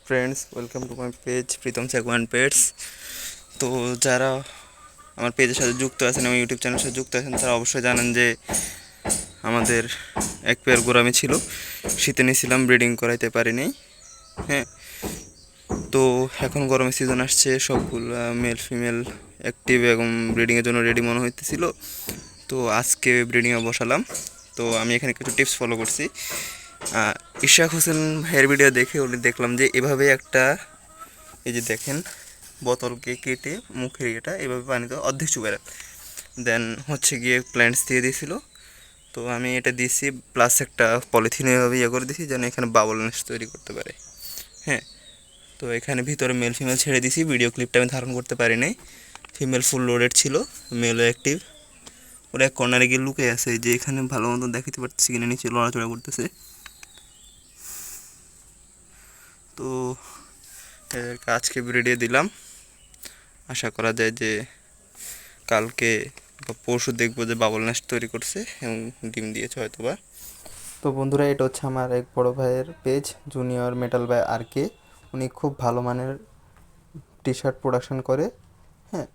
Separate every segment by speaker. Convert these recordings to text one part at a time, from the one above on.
Speaker 1: Friends, welcome to my page Pritam চ্যাকওয়ান pets. তো যারা আমার পেজের সাথে যুক্ত আছেন এবং ইউটিউব চ্যানেলের সাথে যুক্ত আছেন তারা অবশ্যই জানেন যে আমাদের এক পেয়ার গোরামি ছিল, শীতে নিয়েছিলাম, ব্রিডিং করাইতে পারিনি। হ্যাঁ, তো এখন গরমের সিজন আসছে, সবগুলো মেল ফিমেল অ্যাক্টিভ এবং ব্রিডিংয়ের জন্য রেডি মনে হইতেছিল। তো আজকে ব্রিডিংয়ে বসালাম। তো আমি এখানে কিছু টিপস ফলো করছি। ইশাক হোসেন ভাইয়ের ভিডিও দেখে উনি দেখলাম যে এভাবে একটা, এই যে দেখেন, বোতলকে কেটে মুখের এটা এভাবে পানিতে অর্ধেক চুবে দেন হচ্ছে গিয়ে প্ল্যান্টস দিয়ে দিয়েছিল। তো আমি এটা দিয়েছি, প্লাস একটা পলিথিনে এভাবে ইয়ে করে দিয়েছি যেন এখানে বাবল নেস্ট তৈরি করতে পারে। হ্যাঁ, তো এখানে ভিতরে মেল ফিমেল ছেড়ে দিয়েছি। ভিডিও ক্লিপটা আমি ধারণ করতে পারি নাই, ফিমেল ফুল লোডেড ছিল, মেলও অ্যাক্টিভ। ওরা এক কর্নারে গিয়ে লুকে আছে, যে এখানে ভালো মতো দেখাতে পারতেছি কিনা, নিচে লড়াচড়া করতেছে। তো এদেরকে আজকে ব্রিডে দিলাম। আশা করা যায় যে কালকে বা পরশু দেখবো যে বাবল নেস্ট তৈরি করছে এবং ডিম দিয়েছে হয়তো বা।
Speaker 2: তো বন্ধুরা, এটা হচ্ছে আমার এক বড় ভাইয়ের পেজ, জুনিয়র মেটাল বাই আর কে। উনি খুব ভালো মানের টি শার্ট প্রোডাকশন করে। হ্যাঁ,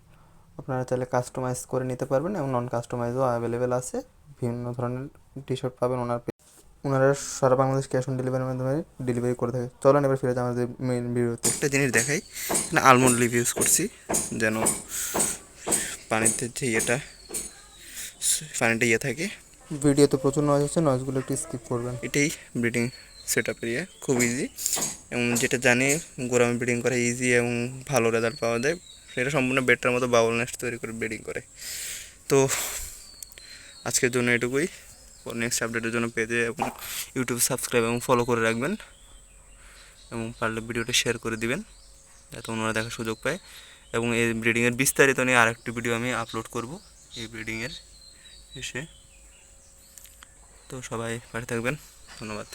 Speaker 2: আপনারা চাইলে কাস্টমাইজ করে নিতে পারবেন এবং নন কাস্টমাইজও অ্যাভেলেবেল আছে। বিভিন্ন ধরনের টি শার্ট পাবেন ওনারা সারা বাংলাদেশ ক্যাশ অন ডেলিভারির মাধ্যমে ডেলিভারি করে থাকে। চলেন এবার ফিরে যাই আমাদের মেইন ভিডিওতে।
Speaker 1: একটা জিনিস দেখাই, আলমন্ড লিভ ইউজ করছি যেন পানিতে যে পানিটা থাকে।
Speaker 2: ভিডিওতে প্রচুর নয়েজ হচ্ছে, নয়েজগুলো একটু স্কিপ করবেন।
Speaker 1: এটাই ব্রিডিং সেট আপের খুব ইজি, এবং যেটা জানি গোরামি ব্রিডিং করা ইজি এবং ভালো রেজাল্ট পাওয়া যায়। সেটা সম্পূর্ণ বেডটার মতো বাবল নেস্ট তৈরি করে ব্রিডিং করে। তো আজকের জন্য এটুকুই। নেক্সট আপডেটের জন্য পেজে এবং ইউটিউব সাবস্ক্রাইব এবং ফলো করে রাখবেন, এবং পারলে ভিডিওটা শেয়ার করে দিবেন যাতে অন্যরা দেখার সুযোগ পায়। এবং এই ব্রিডিংয়ের বিস্তারিত নিয়ে আরেকটি ভিডিও আমি আপলোড করব এই ব্রিডিংয়ের শেষে। তো সবাই পাশে থাকবেন, ধন্যবাদ।